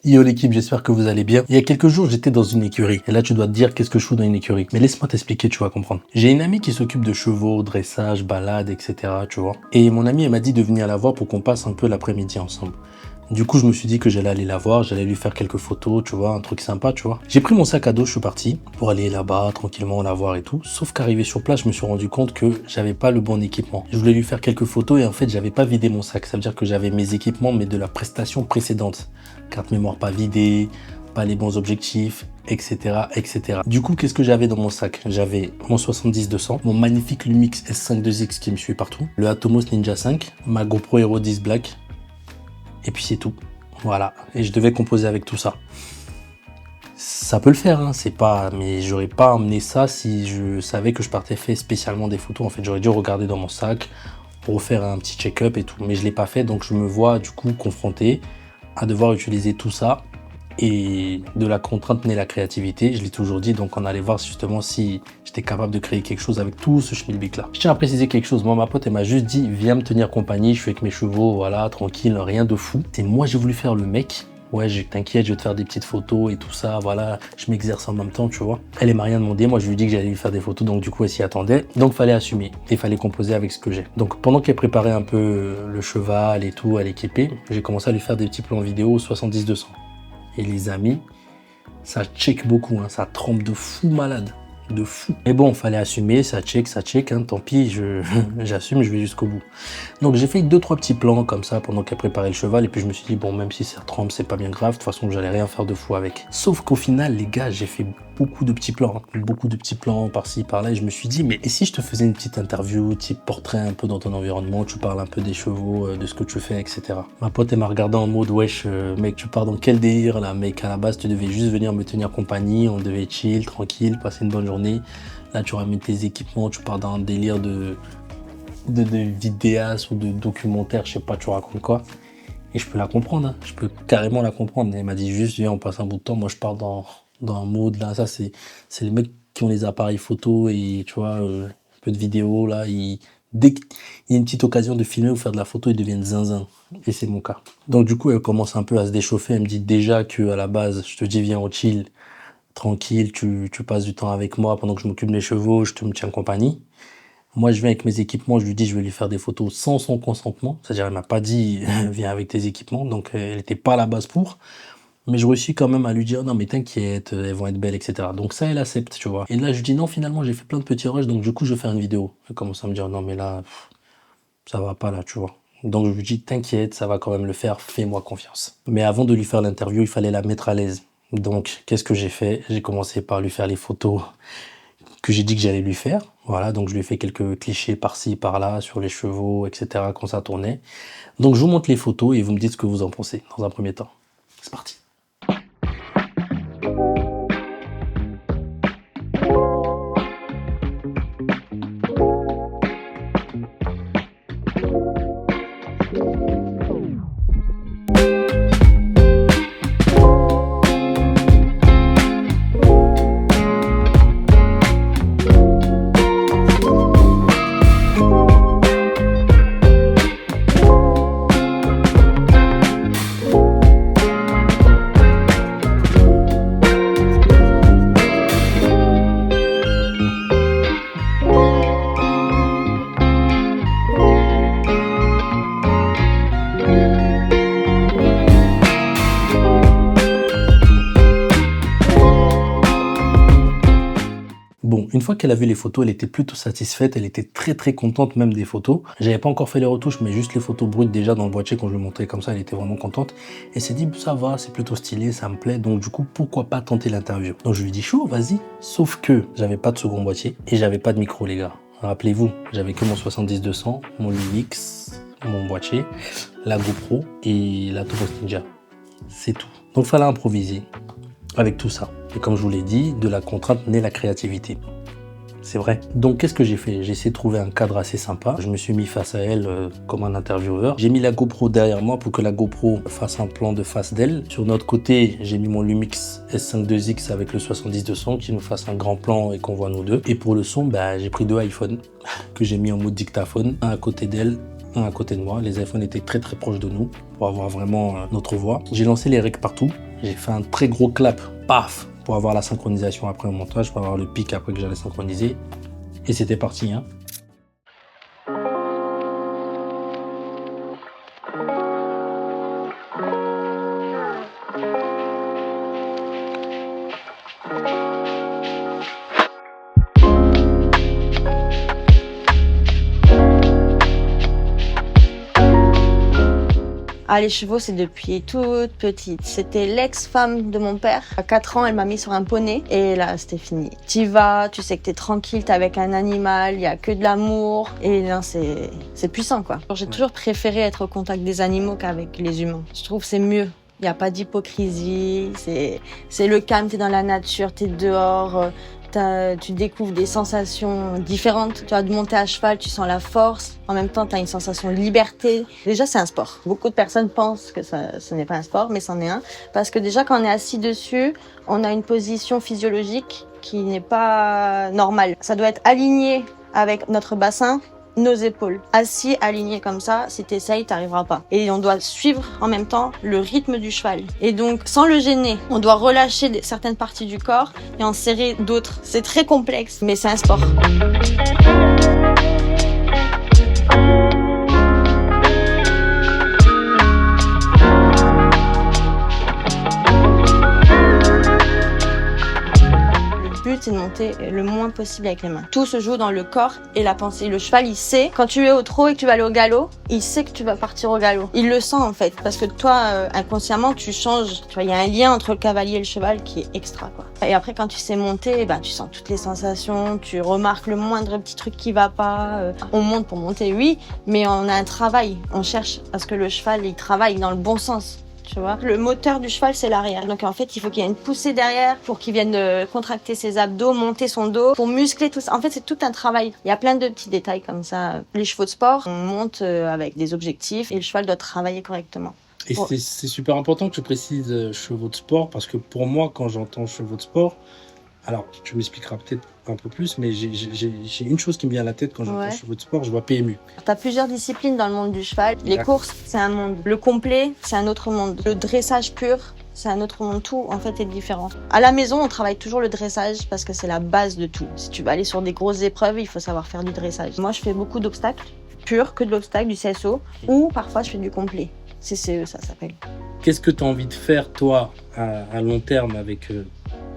Yo l'équipe, j'espère que vous allez bien. Il y a quelques jours, j'étais dans une écurie. Et là, tu dois te dire qu'est-ce que je fous dans une écurie. Mais laisse-moi t'expliquer, tu vas comprendre. J'ai une amie qui s'occupe de chevaux, dressage, balade, etc. Tu vois. Et mon amie, elle m'a dit de venir la voir pour qu'on passe un peu l'après-midi ensemble. Du coup, je me suis dit que j'allais aller la voir, j'allais lui faire quelques photos, tu vois, un truc sympa, tu vois. J'ai pris mon sac à dos, je suis parti pour aller là-bas, tranquillement, la voir et tout. Sauf qu'arrivé sur place, je me suis rendu compte que j'avais pas le bon équipement. Je voulais lui faire quelques photos et en fait, j'avais pas vidé mon sac. Ça veut dire que j'avais mes équipements, mais de la prestation précédente. Carte mémoire pas vidée, pas les bons objectifs, etc., etc. Du coup, qu'est-ce que j'avais dans mon sac? J'avais mon 70-200, mon magnifique Lumix S5 2X qui me suit partout, le Atomos Ninja 5, ma GoPro Hero 10 Black, et puis c'est tout. Voilà. Et je devais composer avec tout ça. Ça peut le faire, hein, c'est pas... Mais j'aurais pas emmené ça si je savais que je partais faire spécialement des photos. En fait, j'aurais dû regarder dans mon sac, refaire un petit check-up et tout. Mais je l'ai pas fait, donc je me vois du coup confronté à devoir utiliser tout ça. Et de la contrainte naît la créativité, je l'ai toujours dit, donc on allait voir justement si j'étais capable de créer quelque chose avec tout ce schmilblick là. Je tiens à préciser quelque chose, moi ma pote elle m'a juste dit viens me tenir compagnie, je suis avec mes chevaux, voilà, tranquille, rien de fou. Et moi j'ai voulu faire le mec, ouais t'inquiète, je vais te faire des petites photos et tout ça, voilà, je m'exerce en même temps, tu vois. Elle m'a rien demandé, moi je lui ai dit que j'allais lui faire des photos, donc du coup elle s'y attendait, donc fallait assumer, et fallait composer avec ce que j'ai. Donc pendant qu'elle préparait un peu le cheval et tout à l'équiper, j'ai commencé à lui faire des petits plans vidéo 70-200. Et les amis, ça check beaucoup, hein, ça trempe de fou malade, de fou. Mais bon, fallait assumer, ça check, hein, tant pis, j'assume, je vais jusqu'au bout. Donc j'ai fait 2-3 petits plans comme ça pendant qu'elle préparait le cheval et puis je me suis dit bon, même si ça trempe, c'est pas bien grave, de toute façon j'allais rien faire de fou avec. Sauf qu'au final, les gars, j'ai fait beaucoup de petits plans, par-ci, par-là et je me suis dit mais et si je te faisais une petite interview, type portrait un peu dans ton environnement, tu parles un peu des chevaux, de ce que tu fais, etc. Ma pote elle m'a regardé en mode wesh mec, tu pars dans quel délire là mec, à la base tu devais juste venir me tenir compagnie, on devait chill, tranquille, passer une bonne journée. Là tu ramènes tes équipements, tu pars dans un délire de vidéastes ou de documentaires, je sais pas, tu racontes quoi. Et je peux la comprendre, hein. Je peux carrément la comprendre. Elle m'a dit juste, viens, on passe un bout de temps. Moi, je pars dans un mode, là, ça, c'est les mecs qui ont les appareils photo et, tu vois, un peu de vidéo, là, dès qu'il y a une petite occasion de filmer ou faire de la photo, ils deviennent zinzin. Et c'est mon cas. Donc, du coup, elle commence un peu à se déchauffer. Elle me dit déjà que à la base, je te dis, viens, on chill, tranquille, tu passes du temps avec moi pendant que je m'occupe des chevaux, je te me tiens compagnie. Moi, je viens avec mes équipements, je lui dis, je vais lui faire des photos sans son consentement. C'est-à-dire, elle m'a pas dit, viens avec tes équipements. Donc, elle était pas à la base pour. Mais je réussis quand même à lui dire, non, mais t'inquiète, elles vont être belles, etc. Donc, ça, elle accepte, tu vois. Et là, je lui dis, non, finalement, j'ai fait plein de petits rushs. Donc, du coup, je vais faire une vidéo. Elle commence à me dire, non, mais là, ça va pas, là, tu vois. Donc, je lui dis, t'inquiète, ça va quand même le faire. Fais-moi confiance. Mais avant de lui faire l'interview, il fallait la mettre à l'aise. Donc, qu'est-ce que j'ai fait? J'ai commencé par lui faire les photos que j'ai dit que j'allais lui faire. Voilà, donc je lui ai fait quelques clichés par-ci, par-là, sur les chevaux, etc., quand ça tournait. Donc je vous montre les photos et vous me dites ce que vous en pensez dans un premier temps. C'est parti. Bon, une fois qu'elle a vu les photos, elle était plutôt satisfaite, elle était très contente même des photos. J'avais pas encore fait les retouches, mais juste les photos brutes déjà dans le boîtier quand je lui montrais comme ça, elle était vraiment contente. Et s'est dit, ça va, c'est plutôt stylé, ça me plaît, donc du coup, pourquoi pas tenter l'interview? Donc je lui ai dit, chaud, vas-y. Sauf que j'avais pas de second boîtier et j'avais pas de micro, les gars. Rappelez-vous, j'avais que mon 70-200, mon Lumix, mon boîtier, la GoPro et la Atomos Ninja. C'est tout. Donc fallait improviser avec tout ça. Et comme je vous l'ai dit, de la contrainte naît la créativité. C'est vrai. Donc qu'est-ce que j'ai fait? J'ai essayé de trouver un cadre assez sympa. Je me suis mis face à elle comme un intervieweur. J'ai mis la GoPro derrière moi pour que la GoPro fasse un plan de face d'elle. Sur notre côté, j'ai mis mon Lumix S5 2X avec le 70-200 qui nous fasse un grand plan et qu'on voit nous deux. Et pour le son, j'ai pris 2 iPhones que j'ai mis en mode dictaphone, un à côté d'elle, un à côté de moi. Les iPhones étaient très très proches de nous pour avoir vraiment notre voix. J'ai lancé les règles partout. J'ai fait un très gros clap, paf, pour avoir la synchronisation après au montage, pour avoir le pic après que j'allais synchroniser. Et c'était parti, hein. Ah, les chevaux, c'est depuis toute petite. C'était l'ex-femme de mon père. À 4 ans, elle m'a mis sur un poney et là, c'était fini. T'y vas, tu sais que t'es tranquille, t'es avec un animal, il y a que de l'amour. Et là, c'est puissant, quoi. J'ai toujours préféré être au contact des animaux qu'avec les humains. Je trouve que c'est mieux. Il n'y a pas d'hypocrisie, c'est le calme, t'es dans la nature, t'es dehors, tu découvres des sensations différentes. Tu vas monter à cheval, tu sens la force. En même temps, tu as une sensation de liberté. Déjà, c'est un sport. Beaucoup de personnes pensent que ce n'est pas un sport, mais c'en est un. Parce que déjà, quand on est assis dessus, on a une position physiologique qui n'est pas normale. Ça doit être aligné avec notre bassin, nos épaules. Assis, aligné comme ça, si t'essayes, t'arriveras pas. Et on doit suivre en même temps le rythme du cheval. Et donc, sans le gêner, on doit relâcher certaines parties du corps et en serrer d'autres. C'est très complexe, mais c'est un sport. C'est de monter le moins possible avec les mains. Tout se joue dans le corps et la pensée. Le cheval, il sait, quand tu es au trot et que tu vas aller au galop, il sait que tu vas partir au galop. Il le sent en fait, parce que toi, inconsciemment, tu changes. Tu vois, il y a un lien entre le cavalier et le cheval qui est extra, quoi. Et après, quand tu sais monter, tu sens toutes les sensations, tu remarques le moindre petit truc qui va pas. On monte pour monter, oui, mais on a un travail. On cherche à ce que le cheval, il travaille dans le bon sens. Tu vois, le moteur du cheval, c'est l'arrière. Donc en fait, il faut qu'il y ait une poussée derrière pour qu'il vienne contracter ses abdos, monter son dos, pour muscler tout ça. En fait, c'est tout un travail. Il y a plein de petits détails comme ça. Les chevaux de sport, on monte avec des objectifs et le cheval doit travailler correctement. Et c'est super important que tu précises chevaux de sport, parce que pour moi, quand j'entends chevaux de sport, alors tu m'expliqueras peut-être un peu plus, mais j'ai une chose qui me vient à la tête quand j'entends chevaux de sport, je vois PMU. Tu as plusieurs disciplines dans le monde du cheval. Les courses, c'est un monde. Le complet, c'est un autre monde. Le dressage pur, c'est un autre monde. Tout, en fait, est différent. À la maison, on travaille toujours le dressage parce que c'est la base de tout. Si tu vas aller sur des grosses épreuves, il faut savoir faire du dressage. Moi, je fais beaucoup d'obstacles, purs, que de l'obstacle, du CSO, ou parfois je fais du complet. CCE, ça s'appelle. Qu'est-ce que tu as envie de faire, toi, à long terme, avec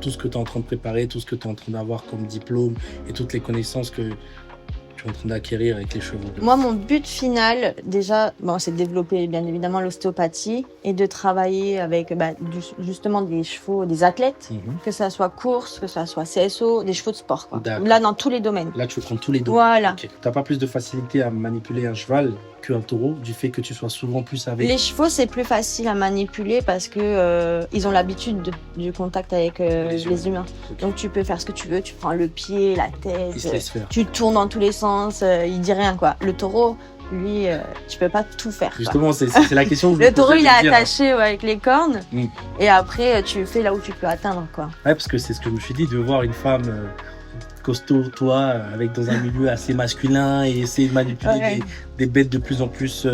tout ce que tu es en train de préparer, tout ce que tu es en train d'avoir comme diplôme et toutes les connaissances que tu es en train d'acquérir avec les chevaux? Moi, mon but final, déjà, c'est de développer bien évidemment l'ostéopathie et de travailler avec justement des chevaux, des athlètes, que ça soit course, que ça soit CSO, des chevaux de sport, quoi. Là, dans tous les domaines. Là, tu prends tous les domaines. Voilà. Okay. Tu n'as pas plus de facilité à manipuler un cheval qu'un taureau, du fait que tu sois souvent plus avec... Les chevaux, c'est plus facile à manipuler parce que ils ont l'habitude du contact avec les humains. Okay. Donc, tu peux faire ce que tu veux. Tu prends le pied, la tête, il se laisse faire. Tu tournes dans tous les sens, il dit rien, quoi. Le taureau, lui, tu peux pas tout faire. Justement, c'est la question. Le taureau, il est attaché avec les cornes, et après, tu fais là où tu peux atteindre, quoi. Ouais, parce que c'est ce que je me suis dit, de voir une femme costaud, toi, avec dans un milieu assez masculin, et essayer de manipuler des bêtes de plus en plus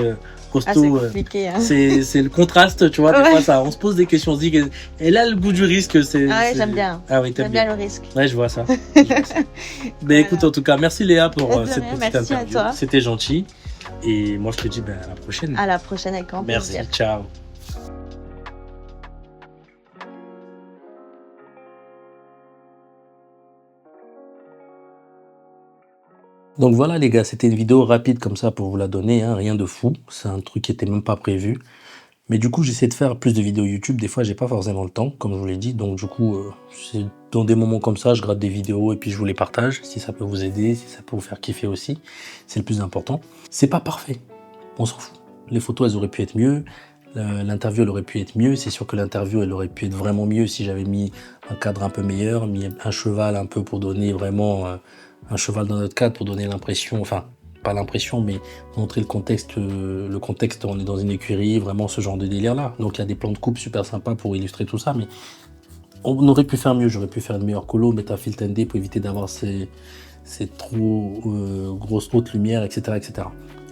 costauds. C'est compliqué, hein. C'est le contraste, tu vois. Des fois, ça, on se pose des questions, on se dit qu'elle a le goût du risque. J'aime bien. Ah oui, j'aime bien le risque. Ouais, je vois ça. Mais écoute, en tout cas, merci Léa pour cette petite interview. C'était gentil. Et moi, je te dis à la prochaine. À la prochaine, avec grand plaisir. Merci, ciao. Donc voilà les gars, c'était une vidéo rapide comme ça pour vous la donner, hein, rien de fou, c'est un truc qui était même pas prévu. Mais du coup j'essaie de faire plus de vidéos YouTube, des fois j'ai pas forcément le temps, comme je vous l'ai dit, donc du coup c'est dans des moments comme ça, je gratte des vidéos et puis je vous les partage, si ça peut vous aider, si ça peut vous faire kiffer aussi, c'est le plus important. C'est pas parfait, on s'en fout, les photos elles auraient pu être mieux, l'interview elle aurait pu être mieux, c'est sûr que l'interview elle aurait pu être vraiment mieux si j'avais mis un cadre un peu meilleur, mis un cheval un peu pour donner vraiment... un cheval dans notre cadre pour donner l'impression, enfin, pas l'impression, mais montrer le contexte, on est dans une écurie, vraiment ce genre de délire-là. Donc il y a des plans de coupe super sympas pour illustrer tout ça, mais on aurait pu faire mieux, j'aurais pu faire une meilleure colo, mettre un filtre ND pour éviter d'avoir ces trop grosses hautes lumières, etc., etc.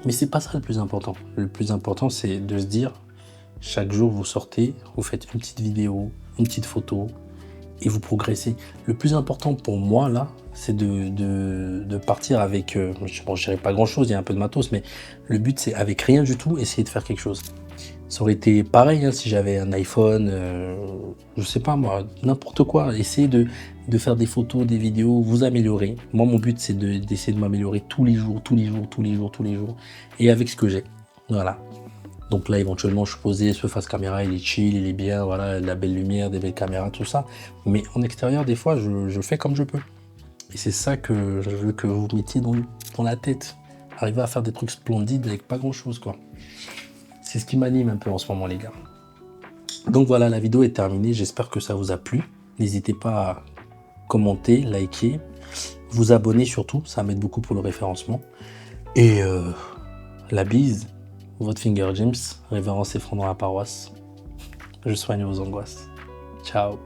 Mais c'est pas ça le plus important. Le plus important, c'est de se dire, chaque jour vous sortez, vous faites une petite vidéo, une petite photo, et vous progressez. Le plus important pour moi, là, c'est de partir avec, bon, je dirais pas grand-chose, il y a un peu de matos, mais le but, c'est avec rien du tout, essayer de faire quelque chose. Ça aurait été pareil hein, si j'avais un iPhone, je sais pas moi, n'importe quoi. Essayez de faire des photos, des vidéos, vous améliorer. Moi, mon but, c'est d'essayer de m'améliorer tous les jours. Et avec ce que j'ai. Voilà. Donc là, éventuellement, je suis posé, ce face caméra, il est chill, il est bien, voilà, la belle lumière, des belles caméras, tout ça. Mais en extérieur, des fois, je fais comme je peux. Et c'est ça que je veux que vous mettiez dans la tête. Arriver à faire des trucs splendides avec pas grand-chose, quoi. C'est ce qui m'anime un peu en ce moment, les gars. Donc voilà, la vidéo est terminée. J'espère que ça vous a plu. N'hésitez pas à commenter, liker, vous abonner surtout. Ça m'aide beaucoup pour le référencement. Et la bise, votre Finger James, révérence et front dans la paroisse. Je soigne vos angoisses. Ciao.